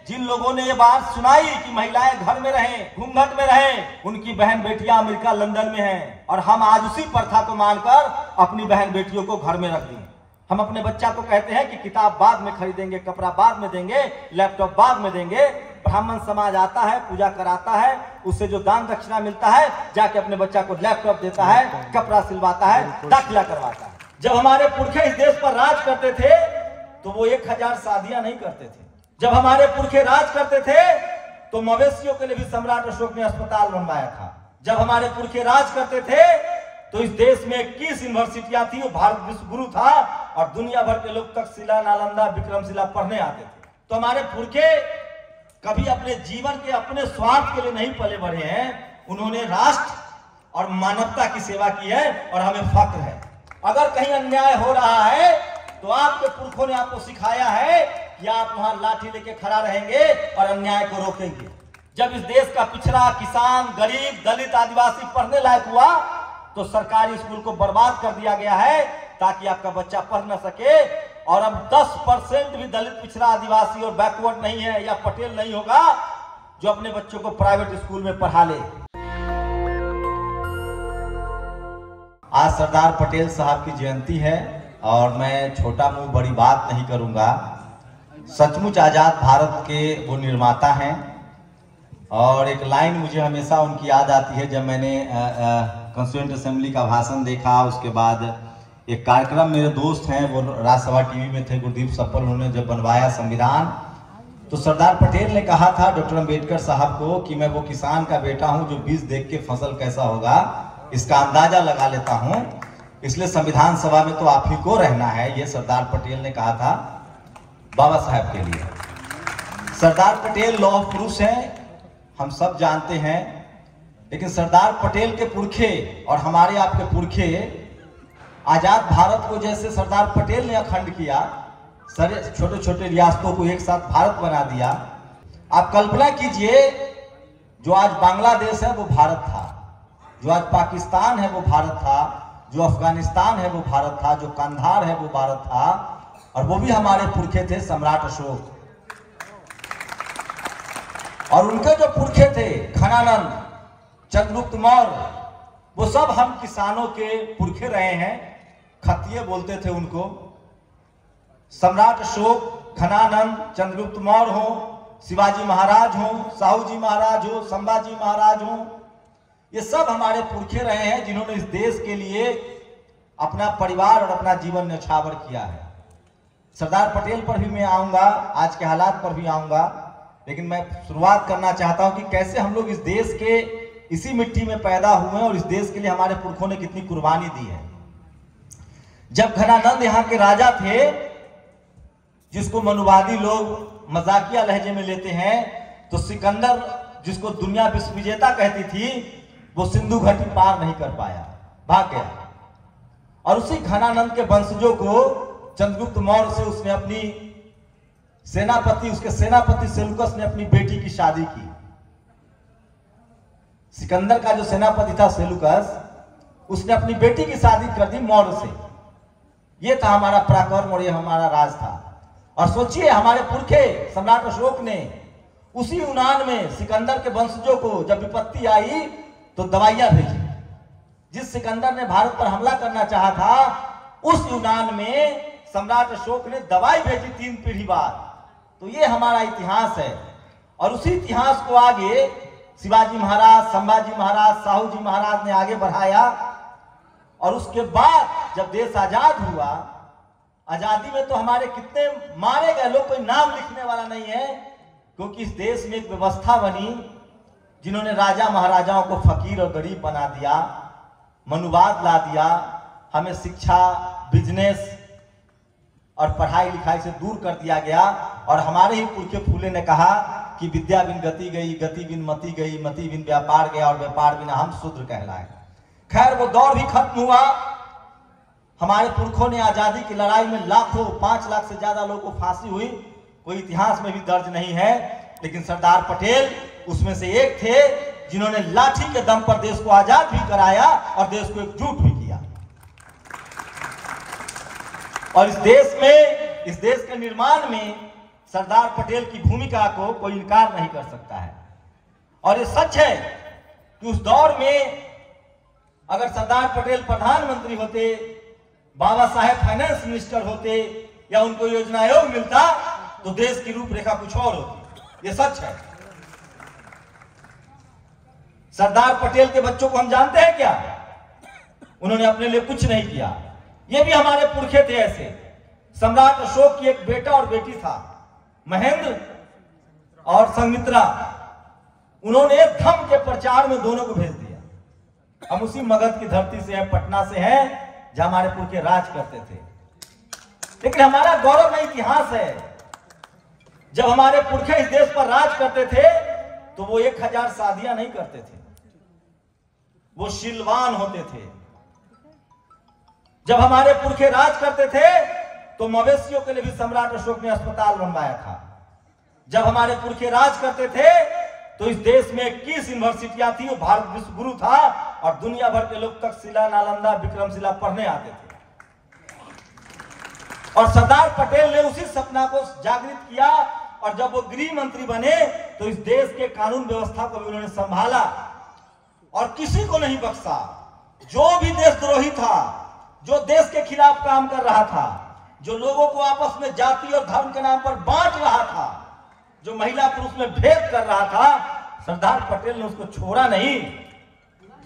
जिन लोगों ने ये बात सुनाई कि महिलाएं घर में रहें, घूंघट में रहें, उनकी बहन बेटियां अमेरिका लंदन में हैं, और हम आज उसी प्रथा को मानकर अपनी बहन बेटियों को घर में रख दिए। हम अपने बच्चा को कहते हैं कि किताब बाद में खरीदेंगे, कपड़ा बाद में देंगे, लैपटॉप बाद में देंगे। ब्राह्मण समाज आता है, पूजा कराता है, उससे जो दान दक्षिणा मिलता है जाके अपने बच्चा को लैपटॉप देता है, कपड़ा सिलवाता है, दाखिला करवाता है। जब हमारे पुरखे इस देश पर राज करते थे तो वो 1000 शादियां नहीं करते थे। जब हमारे पुरखे राज करते थे तो मवेशियों के लिए भी सम्राट अशोक ने अस्पताल बनवाया था। जब हमारे पुरखे राज करते थे तो इस देश में 21 यूनिवर्सिटियां थी, वो भारत विश्व गुरु था और दुनिया भर के लोग तक्षशिला, नालंदा, विक्रमशिला पढ़ने आते थे। तो हमारे पुरखे कभी अपने जीवन के अपने स्वार्थ के लिए नहीं पले बढ़े हैं, उन्होंने राष्ट्र और मानवता की सेवा की है और हमें फक्र है। अगर कहीं अन्याय हो रहा है तो आपके पुरखों ने आपको सिखाया है कि आप वहां लाठी लेके खड़ा रहेंगे और अन्याय को रोकेंगे। जब इस देश का पिछड़ा, किसान, गरीब, दलित, आदिवासी पढ़ने लायक हुआ तो सरकारी स्कूल को बर्बाद कर दिया गया है ताकि आपका बच्चा पढ़ न सके। और अब 10% भी दलित, पिछड़ा, आदिवासी और बैकवर्ड नहीं है या पटेल नहीं होगा जो अपने बच्चों को प्राइवेट स्कूल में पढ़ा ले। आज सरदार पटेल साहब की जयंती है और मैं छोटा मुंह बड़ी बात नहीं करूंगा। सचमुच आजाद भारत के वो निर्माता हैं और एक लाइन मुझे हमेशा उनकी याद आती है। जब मैंने कॉन्स्टिट्यूएंट असेंबली का भाषण देखा, उसके बाद एक कार्यक्रम, मेरे दोस्त हैं वो राज्यसभा टीवी में थे, गुरदीप सप्पल, उन्होंने जब बनवाया संविधान तो सरदार पटेल ने कहा था डॉक्टर अंबेडकर साहब को कि मैं वो किसान का बेटा हूं जो बीज देख के फसल कैसा होगा इसका अंदाजा लगा लेता हूं, इसलिए संविधान सभा में तो आप ही को रहना है। ये सरदार पटेल ने कहा था बाबा साहब के लिए। सरदार पटेल लौह पुरुष हैं, हम सब जानते हैं, लेकिन सरदार पटेल के पुरखे और हमारे आपके पुरखे आजाद भारत को जैसे सरदार पटेल ने अखंड किया, सारे छोटे छोटे रियासतों को एक साथ भारत बना दिया। आप कल्पना कीजिए, जो आज बांग्लादेश है वो भारत था, जो आज पाकिस्तान है वो भारत था, जो अफगानिस्तान है वो भारत था, जो कंधार है वो भारत था, और वो भी हमारे पुरखे थे सम्राट अशोक। और उनके जो पुरखे थे खनानंद, चंद्रगुप्त मौर्य, वो सब हम किसानों के पुरखे रहे हैं। खत्तिये बोलते थे उनको। सम्राट अशोक, खनानंद, चंद्रगुप्त मौर्य हो, शिवाजी महाराज हो, साहू जी महाराज हो, संभाजी महाराज हो, ये सब हमारे पुरखे रहे हैं जिन्होंने इस देश के लिए अपना परिवार और अपना जीवन न्यौछावर किया है। सरदार पटेल पर भी मैं आऊंगा, आज के हालात पर भी आऊंगा, लेकिन मैं शुरुआत करना चाहता हूं कि कैसे हम लोग इस देश के इसी मिट्टी में पैदा हुए और इस देश के लिए हमारे पुरखों ने कितनी कुर्बानी दी है। जब घनानंद यहाँ के राजा थे, जिसको मनुवादी लोग मजाकिया लहजे में लेते हैं, तो सिकंदर, जिसको दुनिया विश्व विजेता कहती थी, वो सिंधु घाटी पार नहीं कर पाया, भाग गया। और उसी घनानंद के वंशजों को चंद्रगुप्त मौर्य से उसने अपनी सेनापति, उसके सेनापति सेलुकस ने अपनी बेटी की शादी की। सिकंदर का जो सेनापति था सेलुकस, उसने अपनी बेटी की शादी कर दी मौर्य से। ये था हमारा पराक्रम और ये हमारा राज था। और सोचिए, हमारे पुरखे सम्राट अशोक ने उसी यूनान में सिकंदर के वंशजों को जब विपत्ति आई तो दवाइयां भेजी। जिस सिकंदर ने भारत पर हमला करना चाहा था, उस यूनान में सम्राट अशोक ने दवाई भेजी 3 पीढ़ी बाद। तो ये हमारा इतिहास है। और उसी इतिहास को आगे शिवाजी महाराज, संभाजी महाराज, साहू जी महाराज ने आगे बढ़ाया। और उसके बाद जब देश आजाद हुआ, आजादी में तो हमारे कितने मारे गए लोग, कोई नाम लिखने वाला नहीं है, क्योंकि इस देश में एक व्यवस्था बनी जिन्होंने राजा महाराजाओं को फकीर और गरीब बना दिया, मनुवाद ला दिया, हमें शिक्षा, बिजनेस और पढ़ाई लिखाई से दूर कर दिया गया। और हमारे ही पुरखे फूले ने कहा कि विद्या बिन गति गई, गति बिन मति गई, मति बिन व्यापार गया और व्यापार बिना हम शूद्र कहलाए। खैर, वो दौर भी खत्म हुआ। हमारे पुरखों ने आजादी की लड़ाई में लाखों, 5 लाख से ज्यादा लोगों को फांसी हुई, कोई इतिहास में भी दर्ज नहीं है। लेकिन सरदार पटेल उसमें से एक थे जिन्होंने लाठी के दम पर देश को आजाद भी कराया और देश को एकजुट भी किया। और इस देश के निर्माण में सरदार पटेल की भूमिका को कोई इनकार नहीं कर सकता है। और ये सच है कि उस दौर में अगर सरदार पटेल प्रधानमंत्री होते, बाबा साहेब फाइनेंस मिनिस्टर होते या उनको योजना आयोग मिलता तो देश की रूपरेखा कुछ और होती। ये सच है। सरदार पटेल के बच्चों को हम जानते हैं क्या? उन्होंने अपने लिए कुछ नहीं किया। ये भी हमारे पुरखे थे ऐसे। सम्राट अशोक की एक बेटा और बेटी था, महेंद्र और संघमित्रा। उन्होंने धम्म के प्रचार में दोनों को भेज दिया। हम उसी मगध की धरती से हैं, पटना से हैं, जहां हमारे पुरखे राज करते थे। लेकिन हमारा गौरव इतिहास है, जब हमारे पुरखे इस देश पर राज करते थे तो वो 1000 शादियां नहीं करते थे, वो शीलवान होते थे। जब हमारे पुरखे राज करते थे तो मवेशियों के लिए भी सम्राट अशोक ने अस्पताल बनवाया था। जब हमारे पुरखे राज करते थे तो इस देश में 21 यूनिवर्सिटियां थी, वो भारत विश्व गुरु था और दुनिया भर के लोग तक्षशिला, नालंदा, विक्रमशिला पढ़ने आते थे। और सरदार पटेल ने उसी सपना को जागृत किया और जब वो गृह मंत्री बने तो इस देश के कानून व्यवस्था को भी उन्होंने संभाला और किसी को नहीं बख्शा। जो भी देशद्रोही था, जो देश के खिलाफ काम कर रहा था, जो लोगों को आपस में जाति और धर्म के नाम पर बांट रहा था, जो महिला पुरुष में भेद कर रहा था, सरदार पटेल ने उसको छोड़ा नहीं।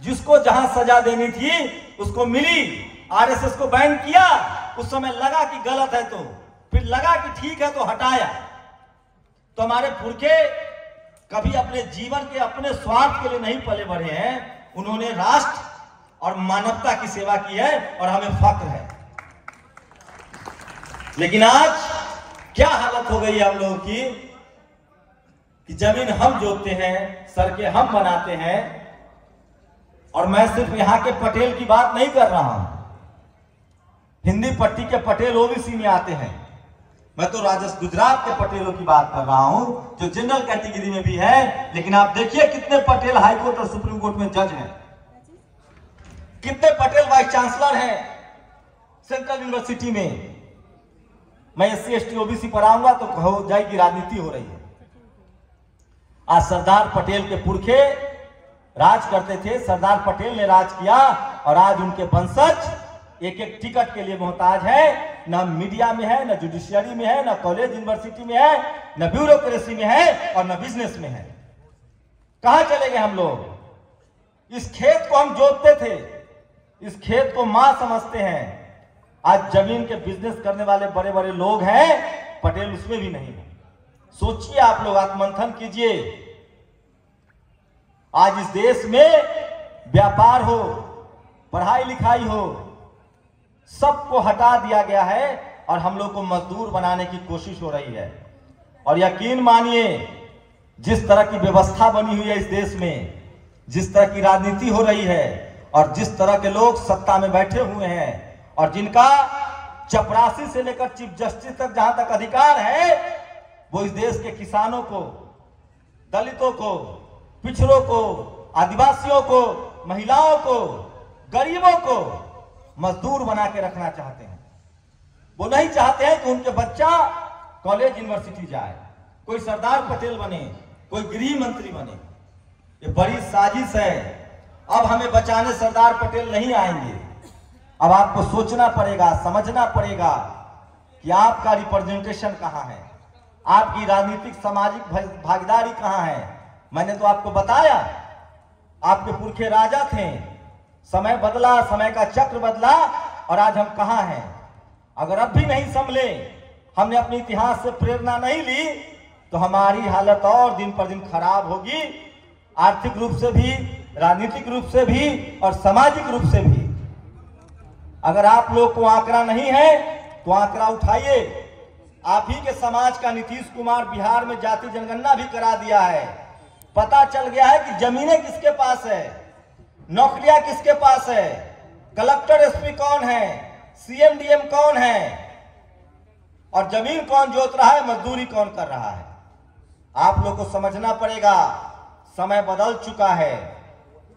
जिसको जहां सजा देनी थी उसको मिली। आरएसएस को बैन किया, उस समय लगा कि गलत है, तो फिर लगा कि ठीक है तो हटाया। तो हमारे पुरखे कभी अपने जीवन के अपने स्वार्थ के लिए नहीं पले बढ़े हैं। उन्होंने राष्ट्र और मानवता की सेवा की है और हमें फक्र है। लेकिन आज क्या हालत हो गई है हम लोगों की कि जमीन हम जोतते हैं, सड़कें हम बनाते हैं। और मैं सिर्फ यहां के पटेल की बात नहीं कर रहा हूं, हिंदी पट्टी के पटेल ओबीसी में आते हैं। मैं तो गुजरात के पटेलों की बात कर रहा हूं जो जनरल कैटेगरी में भी है। लेकिन आप देखिए कितने पटेल हाईकोर्ट और सुप्रीम कोर्ट में जज हैं, कितने पटेल वाइस चांसलर हैं सेंट्रल यूनिवर्सिटी में। मैं SC ST OBC पर आऊंगा तो हो जाएगी राजनीति हो रही है। आज सरदार पटेल के पुरखे राज करते थे, सरदार पटेल ने राज किया और आज उनके वंशज एक एक टिकट के लिए मोहताज है। न मीडिया में है, न जुडिशियरी में है, न कॉलेज यूनिवर्सिटी में है, न ब्यूरोक्रेसी में है और न बिजनेस में है। कहां चले गए हम लोग? इस खेत को हम जोतते थे, इस खेत को मां समझते हैं। आज जमीन के बिजनेस करने वाले बड़े बड़े लोग हैं, पटेल उसमें भी नहीं है। सोचिए आप लोग, आत्ममंथन कीजिए। आज इस देश में व्यापार हो, पढ़ाई लिखाई हो, सबको हटा दिया गया है और हम लोग को मजदूर बनाने की कोशिश हो रही है। और यकीन मानिए, जिस तरह की व्यवस्था बनी हुई है इस देश में, जिस तरह की राजनीति हो रही है और जिस तरह के लोग सत्ता में बैठे हुए हैं और जिनका चपरासी से लेकर चीफ जस्टिस तक जहां तक अधिकार है, वो इस देश के किसानों को, दलितों को, पिछड़ों को, आदिवासियों को, महिलाओं को, गरीबों को मजदूर बना के रखना चाहते हैं। वो नहीं चाहते हैं कि उनके बच्चा कॉलेज यूनिवर्सिटी जाए, कोई सरदार पटेल बने, कोई गृह मंत्री बने। ये बड़ी साजिश है। अब हमें बचाने सरदार पटेल नहीं आएंगे। अब आपको सोचना पड़ेगा, समझना पड़ेगा कि आपका रिप्रेजेंटेशन कहां है, आपकी राजनीतिक सामाजिक भागीदारी कहां है। मैंने तो आपको बताया, आपके पुरखे राजा थे, समय बदला, समय का चक्र बदला और आज हम कहां हैं। अगर अब भी नहीं संभले, हमने अपने इतिहास से प्रेरणा नहीं ली, तो हमारी हालत और दिन पर दिन खराब होगी, आर्थिक रूप से भी, राजनीतिक रूप से भी और सामाजिक रूप से भी। अगर आप लोग को आंकड़ा नहीं है तो आंकड़ा उठाइए। आप ही के समाज का नीतीश कुमार बिहार में जाति जनगणना भी करा दिया है। पता चल गया है कि जमीनें किसके पास है, नौकरियां किसके पास है, कलेक्टर SP कौन है, CM DM कौन है और जमीन कौन जोत रहा है, मजदूरी कौन कर रहा है। आप लोग को समझना पड़ेगा। समय बदल चुका है,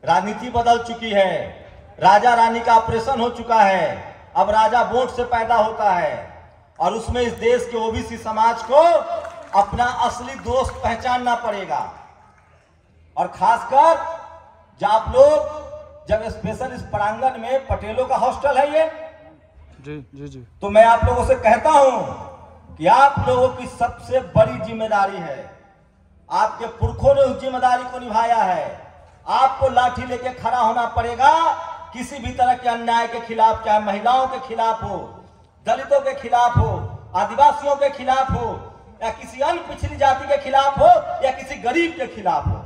राजनीति बदल चुकी है, राजा रानी का ऑपरेशन हो चुका है। अब राजा वोट से पैदा होता है और उसमें इस देश के OBC समाज को अपना असली दोस्त पहचानना पड़ेगा। और खासकर जब आप लोग जब स्पेशल इस प्रांगण में पटेलों का हॉस्टल है ये जी, तो मैं आप लोगों से कहता हूं कि आप लोगों की सबसे बड़ी जिम्मेदारी है, आपके पुरखों ने उस जिम्मेदारी को निभाया है। आपको लाठी लेके खड़ा होना पड़ेगा किसी भी तरह के अन्याय के खिलाफ, चाहे महिलाओं के खिलाफ हो, दलितों के खिलाफ हो, आदिवासियों के खिलाफ हो, या किसी अन्य पिछड़ी जाति के खिलाफ हो, या किसी गरीब के खिलाफ हो।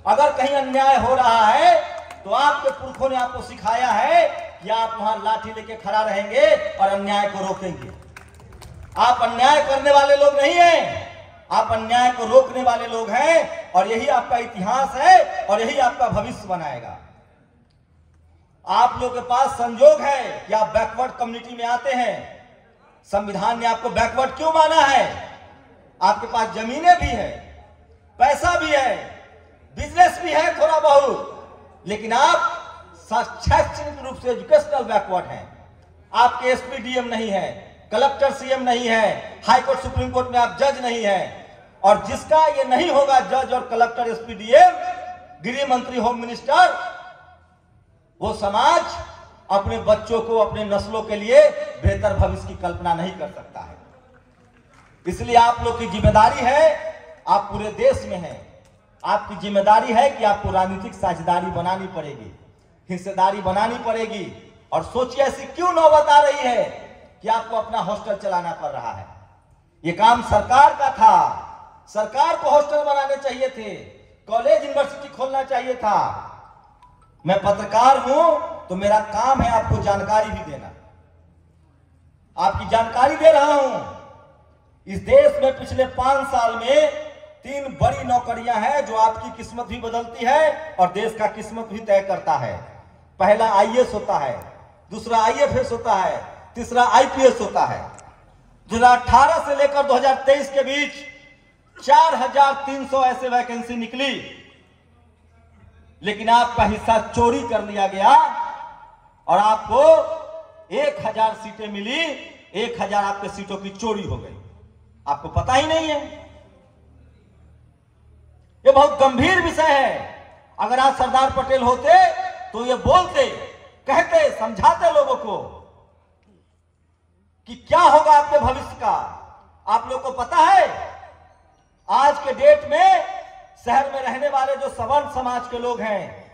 अगर कहीं अन्याय हो रहा है तो आपके पुरखों ने आपको सिखाया है कि आप वहां लाठी लेके खड़ा रहेंगे और अन्याय को रोकेंगे। आप अन्याय करने वाले लोग नहीं हैं, आप अन्याय को रोकने वाले लोग हैं, और यही आपका इतिहास है और यही आपका भविष्य बनाएगा। आप लोग के पास संजोग है कि आप बैकवर्ड कम्युनिटी में आते हैं। संविधान ने आपको बैकवर्ड क्यों माना है? आपके पास जमीनें भी है, पैसा भी है, बिजनेस भी है थोड़ा बहुत, लेकिन आप शैक्षणिक रूप से एजुकेशनल बैकवर्ड हैं। आपके एसपी डीएम नहीं है, कलेक्टर सीएम नहीं है, हाई कोर्ट सुप्रीम कोर्ट में आप जज नहीं है। और जिसका ये नहीं होगा जज और कलेक्टर, एसपी डीएम, गृह मंत्री, होम मिनिस्टर, वो समाज अपने बच्चों को, अपने नस्लों के लिए बेहतर भविष्य की कल्पना नहीं कर सकता है। इसलिए आप लोग की जिम्मेदारी है, आप पूरे देश में हैं, आपकी जिम्मेदारी है कि आपको राजनीतिक साझेदारी बनानी पड़ेगी, हिस्सेदारी बनानी पड़ेगी। और सोचिए ऐसी क्यों नौबत आ रही है कि आपको अपना हॉस्टल चलाना पड़ रहा है। ये काम सरकार का था, सरकार को हॉस्टल बनाने चाहिए थे, कॉलेज यूनिवर्सिटी खोलना चाहिए था। मैं पत्रकार हूं तो मेरा काम है आपको जानकारी भी देना, आपकी जानकारी दे रहा हूं। इस देश में पिछले 5 साल में 3 बड़ी नौकरियां हैं जो आपकी किस्मत भी बदलती है और देश का किस्मत भी तय करता है। पहला आईएएस होता है, दूसरा आईएफएस होता है, तीसरा आईपीएस होता है। 2018 से लेकर 2023 के बीच 4300 ऐसे वैकेंसी निकली, लेकिन आपका हिस्सा चोरी कर लिया गया और आपको 1000 सीटें मिली, 1000 आपके सीटों की चोरी हो गई। आपको पता ही नहीं है। ये बहुत गंभीर विषय है। अगर आप सरदार पटेल होते तो ये बोलते, कहते, समझाते लोगों को कि क्या होगा आपके भविष्य का। आप लोग को पता है आज के डेट में शहर में रहने वाले जो सवर्ण समाज के लोग हैं,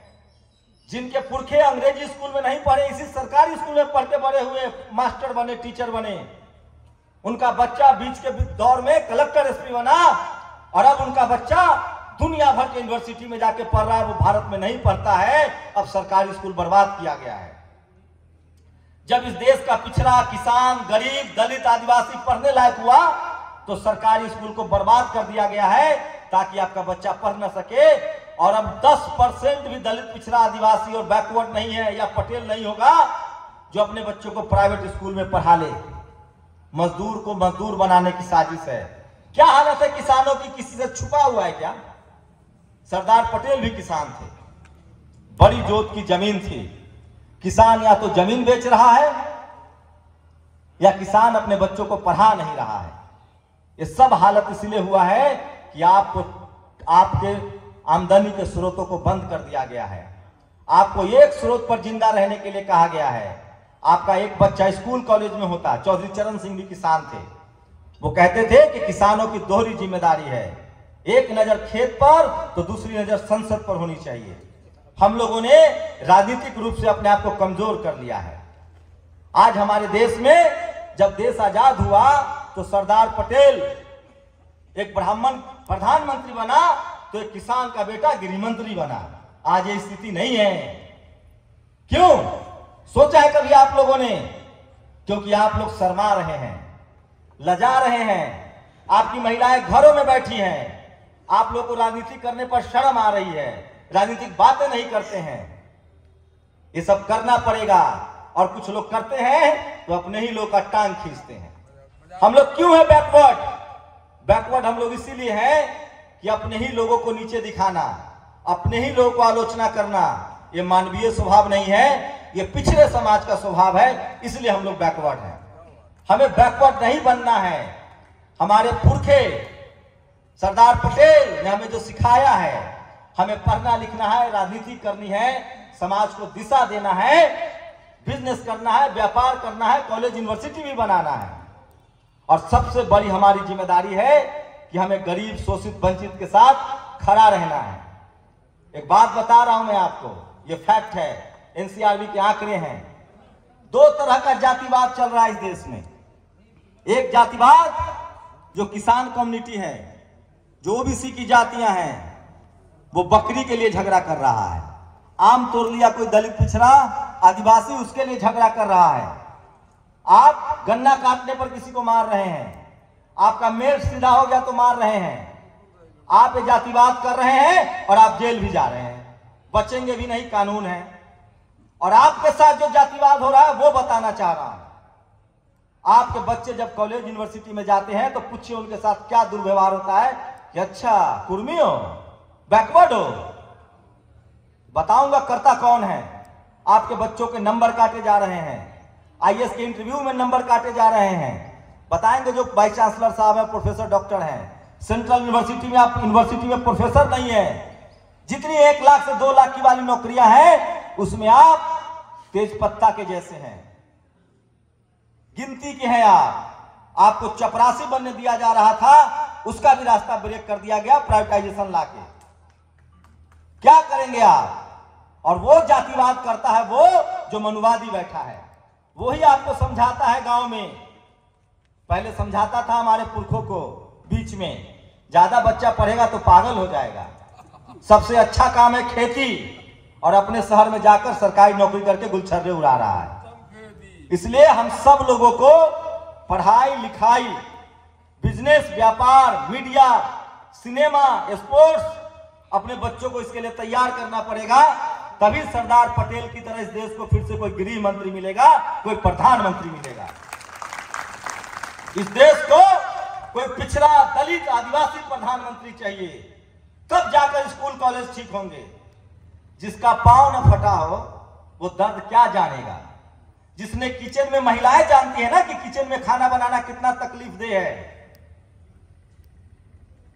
जिनके पुरखे अंग्रेजी स्कूल में नहीं पढ़े, इसी सरकारी स्कूल में पढ़ के बड़े हुए, मास्टर बने, टीचर बने, उनका बच्चा बीच के दौर में कलेक्टर एसपी बना और अब उनका बच्चा दुनिया भर के यूनिवर्सिटी में जाके पढ़ रहा है। वो भारत में नहीं पढ़ता है। अब सरकारी स्कूल बर्बाद किया गया है। जब इस देश का पिछड़ा, किसान, गरीब, दलित, आदिवासी पढ़ने लायक हुआ तो सरकारी स्कूल को बर्बाद कर दिया गया है ताकि आपका बच्चा पढ़ न सके। और अब 10% भी दलित, पिछड़ा, आदिवासी और बैकवर्ड नहीं है या पटेल नहीं होगा जो अपने बच्चों को प्राइवेट स्कूल में पढ़ा ले। मजदूर को मजदूर बनाने की साजिश है। क्या हालत है किसानों की? किसी से छुपा हुआ है क्या? सरदार पटेल भी किसान थे, बड़ी जोत की जमीन थी। किसान या तो जमीन बेच रहा है या किसान अपने बच्चों को पढ़ा नहीं रहा है। ये सब हालत इसलिए हुआ है कि आपको, आपके आमदनी के स्रोतों को बंद कर दिया गया है। आपको एक स्रोत पर जिंदा रहने के लिए कहा गया है। आपका एक बच्चा स्कूल कॉलेज में होता। चौधरी चरण सिंह भी किसान थे। वो कहते थे कि किसानों की दोहरी जिम्मेदारी है, एक नजर खेत पर तो दूसरी नजर संसद पर होनी चाहिए। हम लोगों ने राजनीतिक रूप से अपने आप को कमजोर कर लिया है। आज हमारे देश में जब देश आजाद हुआ तो सरदार पटेल एक ब्राह्मण प्रधानमंत्री बना तो एक किसान का बेटा गृह मंत्री बना। आज ये स्थिति नहीं है। क्यों? सोचा है कभी आप लोगों ने? क्योंकि आप लोग शर्मा रहे हैं, लजा रहे हैं। आपकी महिलाएं घरों में बैठी हैं। आप लोग को राजनीति करने पर शर्म आ रही है, राजनीतिक बातें नहीं करते हैं। ये सब करना पड़ेगा। और कुछ लोग करते हैं तो अपने ही लोग का टांग खींचते हैं। हम लोग क्यों है बैकवर्ड? बैकवर्ड हम लोग इसीलिए हैं कि अपने ही लोगों को नीचे दिखाना, अपने ही लोगों को आलोचना करना, ये मानवीय स्वभाव नहीं है, ये पिछड़े समाज का स्वभाव है। इसलिए हम लोग बैकवर्ड हैं। हमें बैकवर्ड नहीं बनना है। हमारे पुरखे सरदार पटेल ने हमें जो सिखाया है, हमें पढ़ना लिखना है, राजनीति करनी है, समाज को दिशा देना है, बिजनेस करना है, व्यापार करना है, कॉलेज यूनिवर्सिटी भी बनाना है। और सबसे बड़ी हमारी जिम्मेदारी है कि हमें गरीब, शोषित, वंचित के साथ खड़ा रहना है। एक बात बता रहा हूं मैं आपको, ये फैक्ट है, एनसीआरबी के आंकड़े हैं। 2 तरह का जातिवाद चल रहा है इस देश में। एक जातिवाद जो किसान कम्युनिटी है, जो ओबीसी की जातियां हैं, वो बकरी के लिए झगड़ा कर रहा है। आम तोड़ लिया कोई दलित, पिछड़ा, आदिवासी, उसके लिए झगड़ा कर रहा है। आप गन्ना काटने पर किसी को मार रहे हैं, आपका मेल सीधा हो गया तो मार रहे हैं। आप ये जातिवाद कर रहे हैं और आप जेल भी जा रहे हैं, बचेंगे भी नहीं, कानून है। और आपके साथ जो जातिवाद हो रहा है वो बताना चाह रहा हूं। आपके बच्चे जब कॉलेज यूनिवर्सिटी में जाते हैं तो पूछिए उनके साथ क्या दुर्व्यवहार होता है कि अच्छा कुर्मी हो, बैकवर्ड हो। बताऊंगा करता कौन है। आपके बच्चों के नंबर काटे जा रहे हैं, आईएएस के इंटरव्यू में नंबर काटे जा रहे हैं। बताएंगे जो वाइस चांसलर साहब है, प्रोफेसर, डॉक्टर हैं, सेंट्रल यूनिवर्सिटी में, आप यूनिवर्सिटी में प्रोफेसर नहीं है। जितनी 1 लाख से 2 लाख की वाली नौकरियां हैं, उसमें आप तेज पत्ता के जैसे हैं, गिनती के हैं। आपको चपरासी बनने दिया जा रहा था, उसका भी रास्ता ब्रेक कर दिया गया प्राइवेटाइजेशन लाके। क्या करेंगे आप? और वो जातिवाद करता है वो जो मनुवादी बैठा है, वो ही आपको समझाता है। गांव में पहले समझाता था हमारे पुरखों को, बीच में ज्यादा बच्चा पढ़ेगा तो पागल हो जाएगा, सबसे अच्छा काम है खेती, और अपने शहर में जाकर सरकारी नौकरी करके गुलछर्रे उड़ा रहा है। इसलिए हम सब लोगों को पढ़ाई लिखाई, बिजनेस, व्यापार, मीडिया, सिनेमा, स्पोर्ट्स, अपने बच्चों को इसके लिए तैयार करना पड़ेगा। तभी सरदार पटेल की तरह इस देश को फिर से कोई गृह मंत्री मिलेगा, कोई प्रधानमंत्री मिलेगा। इस देश को कोई पिछड़ा, दलित, आदिवासी प्रधानमंत्री चाहिए, तब जाकर स्कूल कॉलेज ठीक होंगे। जिसका पांव न फटा हो वो दर्द क्या जानेगा। जिसने किचन में, महिलाएं जानती है ना कि किचन में खाना बनाना कितना तकलीफ दे है।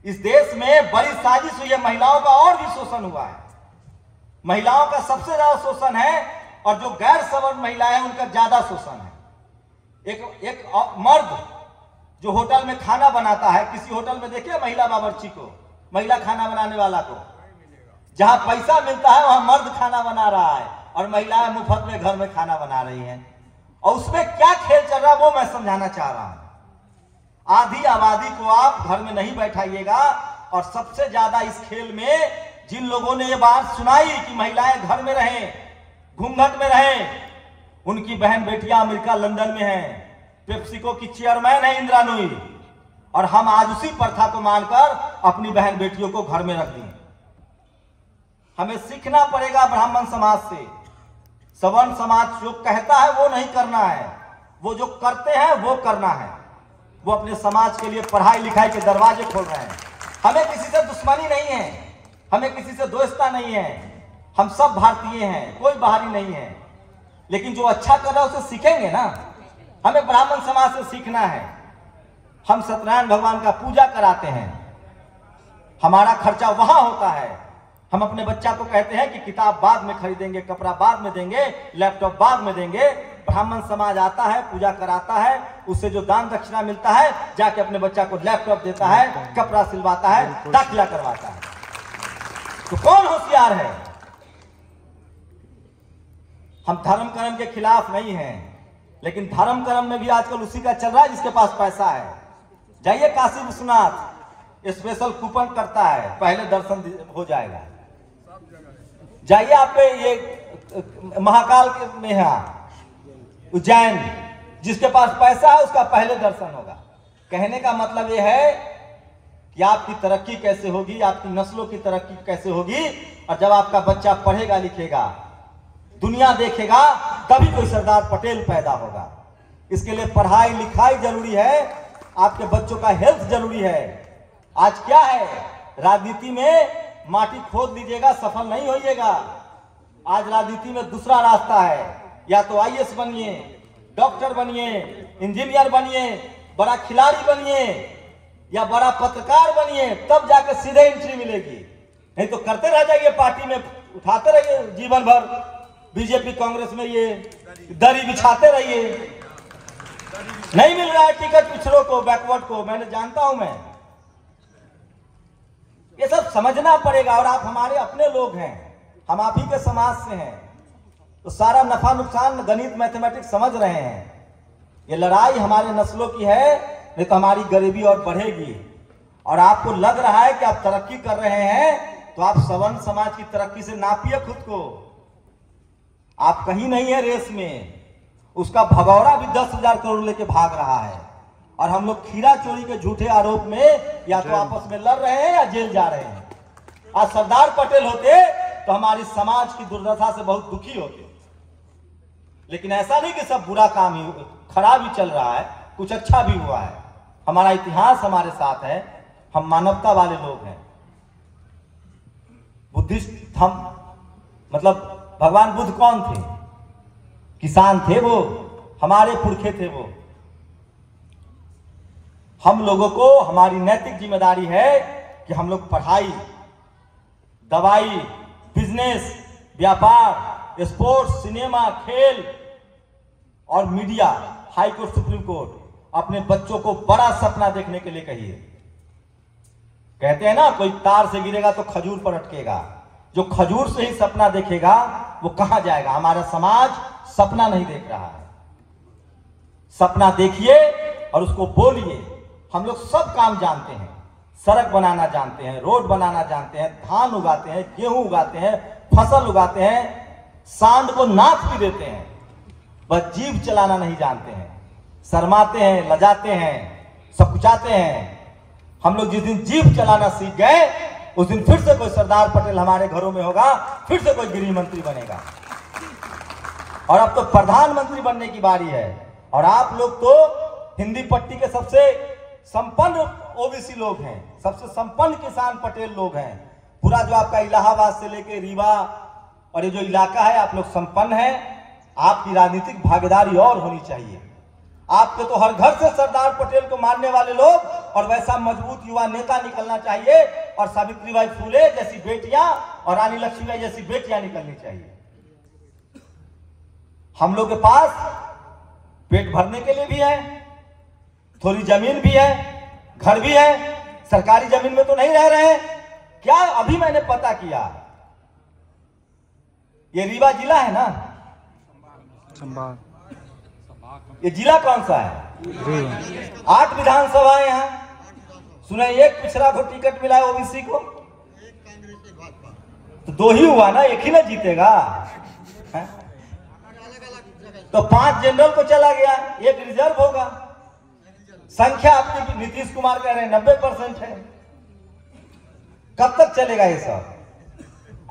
इस देश में बड़ी साजिश हुई है, महिलाओं का और भी शोषण हुआ है। महिलाओं का सबसे ज्यादा शोषण है, और जो गैर सवर्ण महिला है उनका ज्यादा शोषण है। एक मर्द जो होटल में खाना बनाता है, किसी होटल में देखिए महिला बावर्ची को, महिला खाना बनाने वाला को, जहां पैसा मिलता है वहां मर्द खाना बना रहा है और महिलाएं मुफ्त में घर में खाना बना रही हैं। और उसमें क्या खेल चल रहा है वो मैं समझाना चाह रहा हूं। आधी आबादी को आप घर में नहीं बैठाइएगा। और सबसे ज्यादा इस खेल में जिन लोगों ने ये बात सुनाई कि महिलाएं घर में रहें, घूंघट में रहें, उनकी बहन बेटियां अमेरिका, लंदन में हैं, पेप्सिको की चेयरमैन है इंदिरा नूई, और हम आज उसी प्रथा को मानकर अपनी बहन बेटियों को घर में रख दें। हमें सीखना पड़ेगा ब्राह्मण समाज से। सवर्ण समाज जो कहता है वो नहीं करना है, वो जो करते हैं वो करना है। वो अपने समाज के लिए पढ़ाई लिखाई के दरवाजे खोल रहे हैं। हमें किसी से दुश्मनी नहीं है, हमें किसी से दोस्ता नहीं है, हम सब भारतीय हैं, कोई बाहरी नहीं है। लेकिन जो अच्छा कर रहा है उसे सीखेंगे ना। हमें ब्राह्मण समाज से सीखना है। हम सत्यनारायण भगवान का पूजा कराते हैं, हमारा खर्चा वहां होता है। हम अपने बच्चा को कहते हैं कि किताब बाद में खरीदेंगे, कपड़ा बाद में देंगे, लैपटॉप बाद में देंगे। ब्राह्मण समाज आता है, पूजा कराता है, उससे जो दान दक्षिणा मिलता है जाके अपने बच्चा को लैपटॉप देता है, कपड़ा सिलवाता है, दाखिला करवाता है। तो कौन होशियार है? हम धर्म कर्म के खिलाफ नहीं हैं, लेकिन धर्म कर्म में भी आजकल उसी का चल रहा है जिसके पास पैसा है। जाइए काशी विश्वनाथ, स्पेशल कूपन करता है, पहले दर्शन हो जाएगा। जाइए आप पे ये महाकाल में है उज्जैन, जिसके पास पैसा है उसका पहले दर्शन होगा। कहने का मतलब ये है कि आपकी तरक्की कैसे होगी, आपकी नस्लों की तरक्की कैसे होगी। और जब आपका बच्चा पढ़ेगा लिखेगा, दुनिया देखेगा, तभी कोई सरदार पटेल पैदा होगा। इसके लिए पढ़ाई लिखाई जरूरी है, आपके बच्चों का हेल्थ जरूरी है। आज क्या है, राजनीति में माटी खोद लीजिएगा, सफल नहीं होइएगा। आज राजनीति में दूसरा रास्ता है, या तो आईएएस बनिए, डॉक्टर बनिए, इंजीनियर बनिए, बड़ा खिलाड़ी बनिए, या बड़ा पत्रकार बनिए, तब जाकर सीधे एंट्री मिलेगी। नहीं तो करते रह जाइए, पार्टी में उठाते रहिए जीवन भर, बीजेपी कांग्रेस में ये दरी बिछाते रहिए। नहीं मिल रहा है टिकट पिछड़ों को, बैकवर्ड को, मैंने जानता हूं मैं। ये सब समझना पड़ेगा। और आप हमारे अपने लोग हैं, हम आप ही के समाज से हैं, तो सारा नफा नुकसान गणित मैथमेटिक्स समझ रहे हैं। ये लड़ाई हमारे नस्लों की है, नहीं तो हमारी गरीबी और बढ़ेगी। और आपको लग रहा है कि आप तरक्की कर रहे हैं, तो आप सवर्ण समाज की तरक्की से नापिए खुद को। आप कहीं नहीं है रेस में। उसका भगौड़ा भी 10,000 करोड़ लेके भाग रहा है, और हम लोग खीरा चोरी के झूठे आरोप में या तो आपस में लड़ रहे हैं या जेल जा रहे हैं। आज सरदार पटेल होते तो हमारी समाज की दुर्दशा से बहुत दुखी होते। लेकिन ऐसा नहीं कि सब बुरा काम ही, खराब ही चल रहा है, कुछ अच्छा भी हुआ है। हमारा इतिहास हमारे साथ है, हम मानवता वाले लोग हैं। बुद्धिस्ट हम, मतलब भगवान बुद्ध कौन थे? किसान थे वो, हमारे पुरखे थे वो। हम लोगों को हमारी नैतिक जिम्मेदारी है कि हम लोग पढ़ाई, दवाई, बिजनेस, व्यापार, स्पोर्ट्स, सिनेमा, खेल और media, high court, supreme court, अपने बच्चों को बड़ा सपना देखने के लिए कहिए। कहते हैं ना, कोई तार से गिरेगा तो खजूर पर अटकेगा। जो खजूर से ही सपना देखेगा वो कहां जाएगा? हमारा समाज सपना नहीं देख रहा है। सपना देखिए और उसको बोलिए। हम लोग सब काम जानते हैं, सड़क बनाना जानते हैं, रोड बनाना जानते हैं, धान उगाते हैं, गेहूं उगाते हैं, फसल उगाते हैं, सांड को नाथ भी देते हैं, बस जीभ चलाना नहीं जानते हैं। शर्माते हैं, लजाते हैं, सकुचाते हैं। हम लोग जिस दिन जीभ चलाना सीख गए, उस दिन फिर से कोई सरदार पटेल हमारे घरों में होगा, फिर से कोई गृह मंत्री बनेगा। और अब तो प्रधानमंत्री बनने की बारी है। और आप लोग तो हिंदी पट्टी के सबसे संपन्न ओबीसी लोग हैं, सबसे संपन्न किसान पटेल लोग हैं। पूरा जो आपका इलाहाबाद से लेके रीवा और ये जो इलाका है, आप लोग संपन्न हैं। आपकी राजनीतिक भागीदारी और होनी चाहिए। आपके तो हर घर से सरदार पटेल को मानने वाले लोग और वैसा मजबूत युवा नेता निकलना चाहिए, और सावित्रीबाई फुले जैसी बेटियां और रानी लक्ष्मीबाई जैसी बेटियां निकलनी चाहिए। हम लोग के पास पेट भरने के लिए भी है, थोड़ी जमीन भी है, घर भी है। सरकारी जमीन में तो नहीं रह रहे हैं क्या? अभी मैंने पता किया, ये रीवा जिला है ना, ये जिला कौन सा है? 8 विधानसभा यहाँ। सुना एक पिछड़ा को टिकट मिला है ओबीसी को, तो 2 ही हुआ ना, एक ही ना जीतेगा है? तो 5 जनरल को चला गया, 1 रिजर्व होगा। संख्या आपकी नीतीश कुमार कह रहे हैं 90% है। कब तक चलेगा ये सब?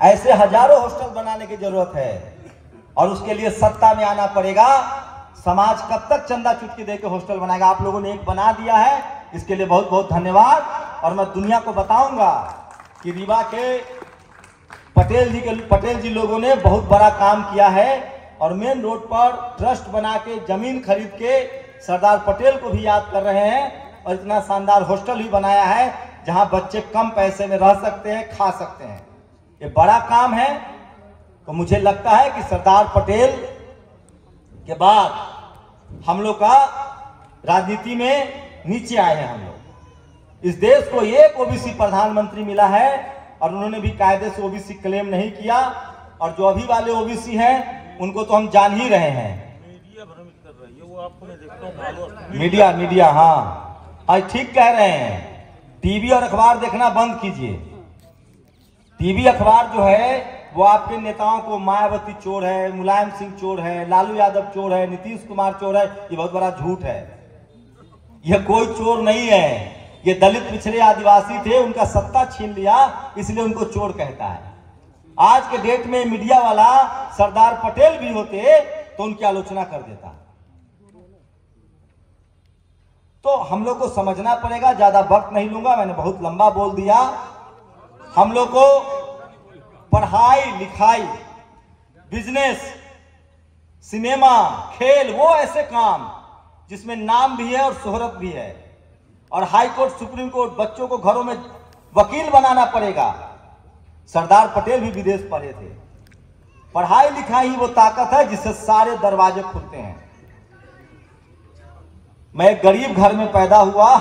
ऐसे हजारों हॉस्टल बनाने की जरूरत है, और उसके लिए सत्ता में आना पड़ेगा। समाज कब तक चंदा चुटकी देकर हॉस्टल बनाएगा? आप लोगों ने एक बना दिया है, इसके लिए बहुत बहुत धन्यवाद। और मैं दुनिया को बताऊंगा कि रीवा के पटेल जी लोगों ने बहुत बड़ा काम किया है, और मेन रोड पर ट्रस्ट बना के जमीन खरीद के सरदार पटेल को भी याद कर रहे हैं, और इतना शानदार हॉस्टल भी बनाया है जहां बच्चे कम पैसे में रह सकते हैं, खा सकते हैं। ये बड़ा काम है। तो मुझे लगता है कि सरदार पटेल के बाद हम लोग का राजनीति में नीचे आए हैं। हम लोग, इस देश को एक ओबीसी प्रधानमंत्री मिला है, और उन्होंने भी कायदे से ओबीसी क्लेम नहीं किया। और जो अभी वाले ओबीसी हैं उनको तो हम जान ही रहे हैं। मीडिया भ्रमित कर रही है, वो आपको मैं देखता हूं। मीडिया हाँ, आज ठीक कह रहे हैं। टीवी और अखबार देखना बंद कीजिए। टीवी अखबार जो है वो आपके नेताओं को, मायावती चोर है, मुलायम सिंह चोर है, लालू यादव चोर है, नीतीश कुमार चोर है, ये बहुत बड़ा झूठ है। यह कोई चोर नहीं है। ये दलित पिछड़े आदिवासी थे, उनका सत्ता छीन लिया, इसलिए उनको चोर कहता है। आज के डेट में मीडिया वाला सरदार पटेल भी होते तो उनकी आलोचना कर देता। तो हम लोग को समझना पड़ेगा। ज्यादा वक्त नहीं लूंगा, मैंने बहुत लंबा बोल दिया। हम लोग को पढ़ाई लिखाई, बिजनेस, सिनेमा, खेल, वो ऐसे काम जिसमें नाम भी है और शोहरत भी है, और हाई कोर्ट, सुप्रीम कोर्ट, बच्चों को घरों में वकील बनाना पड़ेगा। सरदार पटेल भी विदेश पढ़े थे। पढ़ाई लिखाई ही वो ताकत है जिससे सारे दरवाजे खुलते हैं। मैं एक गरीब घर में पैदा हुआ,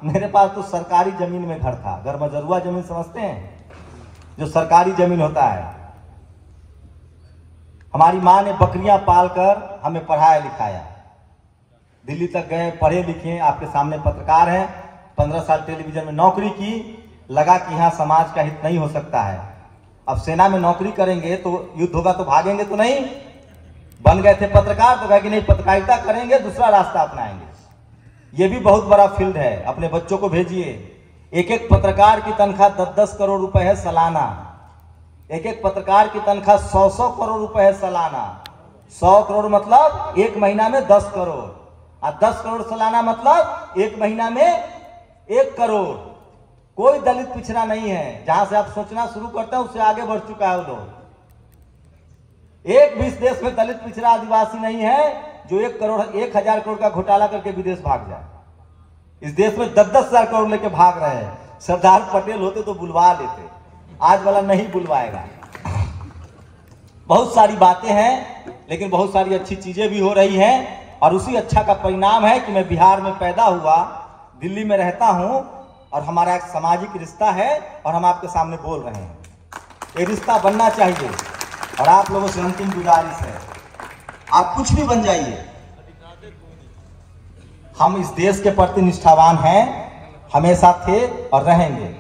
मेरे पास तो सरकारी जमीन में घर था। घर में जरूआ जमीन समझते हैं, जो सरकारी जमीन होता है। हमारी माँ ने बकरियां पालकर हमें पढ़ाया लिखाया, दिल्ली तक गए, पढ़े लिखे, आपके सामने पत्रकार हैं। 15 साल टेलीविजन में नौकरी की, लगा कि यहाँ समाज का हित नहीं हो सकता है। अब सेना में नौकरी करेंगे तो युद्ध होगा तो भागेंगे तो नहीं। बन गए थे पत्रकार तो कहा कि नहीं, पत्रकारिता करेंगे, दूसरा रास्ता अपनाएंगे। ये भी बहुत बड़ा फील्ड है। अपने बच्चों को भेजिए। एक एक पत्रकार की तनख्वाह 10-10 करोड़ रुपए है सालाना। एक एक पत्रकार की तनख्वाह 100-100 करोड़ रुपए है सालाना। 100 करोड़ मतलब एक महीना में 10 करोड़, और 10 करोड़ सालाना मतलब एक महीना में 1 करोड़। कोई दलित पिछड़ा नहीं है। जहां से आप सोचना शुरू करते हैं उससे आगे बढ़ चुका है वो लोग। एक भी इस देश में दलित पिछड़ा आदिवासी नहीं है जो 1,000 करोड़ का घोटाला करके विदेश भाग जाए। इस देश में 10-10 हजार करोड़ लेके भाग रहे हैं। सरदार पटेल होते तो बुलवा लेते, आज वाला नहीं बुलवाएगा। बहुत सारी बातें हैं, लेकिन बहुत सारी अच्छी चीजें भी हो रही हैं, और उसी अच्छा का परिणाम है कि मैं बिहार में पैदा हुआ, दिल्ली में रहता हूं, और हमारा एक सामाजिक रिश्ता है, और हम आपके सामने बोल रहे हैं। ये रिश्ता बनना चाहिए, और आप लोगों से अंतिम गुजारिश है, आप कुछ भी बन जाइए, हम इस देश के प्रति निष्ठावान हैं, हमेशा थे और रहेंगे।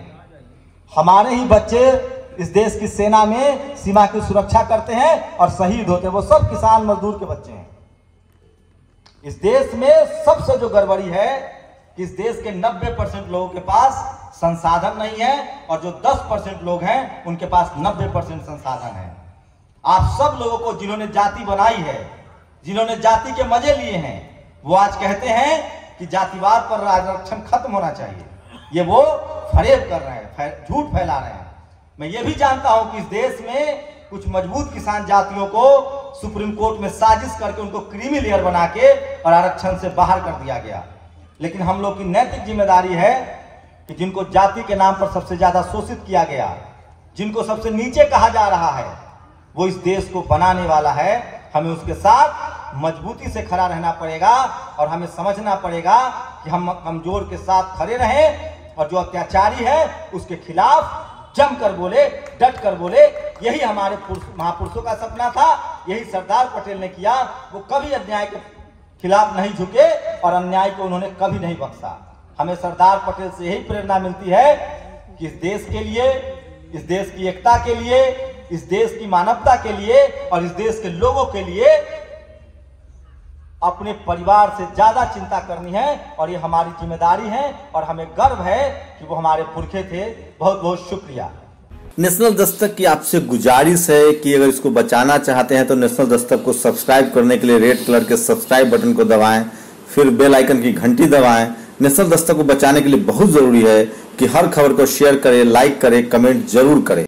हमारे ही बच्चे इस देश की सेना में सीमा की सुरक्षा करते हैं और शहीद होते हैं। वो सब किसान मजदूर के बच्चे हैं। इस देश में सबसे जो गड़बड़ी है कि इस देश के 90% लोगों के पास संसाधन नहीं है, और जो 10% लोग हैं उनके पास 90% संसाधन है। आप सब लोगों को जिन्होंने जाति बनाई है, जिन्होंने जाति के मजे लिए हैं, वो आज कहते हैं कि जातिवाद पर आरक्षण खत्म होना चाहिए। ये वो फरेब कर रहे हैं, झूठ फैला रहे हैं। मैं ये भी जानता हूं कि इस देश में कुछ मजबूत किसान जातियों को सुप्रीम कोर्ट में साजिश करके उनको क्रीमी लेयर बना के और आरक्षण से बाहर कर दिया गया। लेकिन हम लोग की नैतिक जिम्मेदारी है कि जिनको जाति के नाम पर सबसे ज्यादा शोषित किया गया, जिनको सबसे नीचे कहा जा रहा है, वो इस देश को बनाने वाला है। हमें उसके साथ मजबूती से खड़ा रहना पड़ेगा, और हमें समझना पड़ेगा कि हम कमजोर के साथ खड़े रहें, और जो अत्याचारी है उसके खिलाफ जमकर बोले, डट कर बोले। यही हमारे महापुरुषों का सपना था, यही सरदार पटेल ने किया। वो कभी अन्याय के खिलाफ नहीं झुके, और अन्याय को उन्होंने कभी नहीं बख्शा। हमें सरदार पटेल से यही प्रेरणा मिलती है कि इस देश के लिए, इस देश की एकता के लिए, इस देश की मानवता के लिए, और इस देश के लोगों के लिए अपने परिवार से ज्यादा चिंता करनी है, और ये हमारी जिम्मेदारी है, और हमें गर्व है कि वो हमारे पुरखे थे। बहुत बहुत शुक्रिया। नेशनल दस्तक की आपसे गुजारिश है कि अगर इसको बचाना चाहते हैं तो नेशनल दस्तक को सब्सक्राइब करने के लिए रेड कलर के सब्सक्राइब बटन को दबाएं, फिर बेल आइकन की घंटी दबाएं। नेशनल दस्तक को बचाने के लिए बहुत जरूरी है कि हर खबर को शेयर करें, लाइक करें, कमेंट जरूर करें।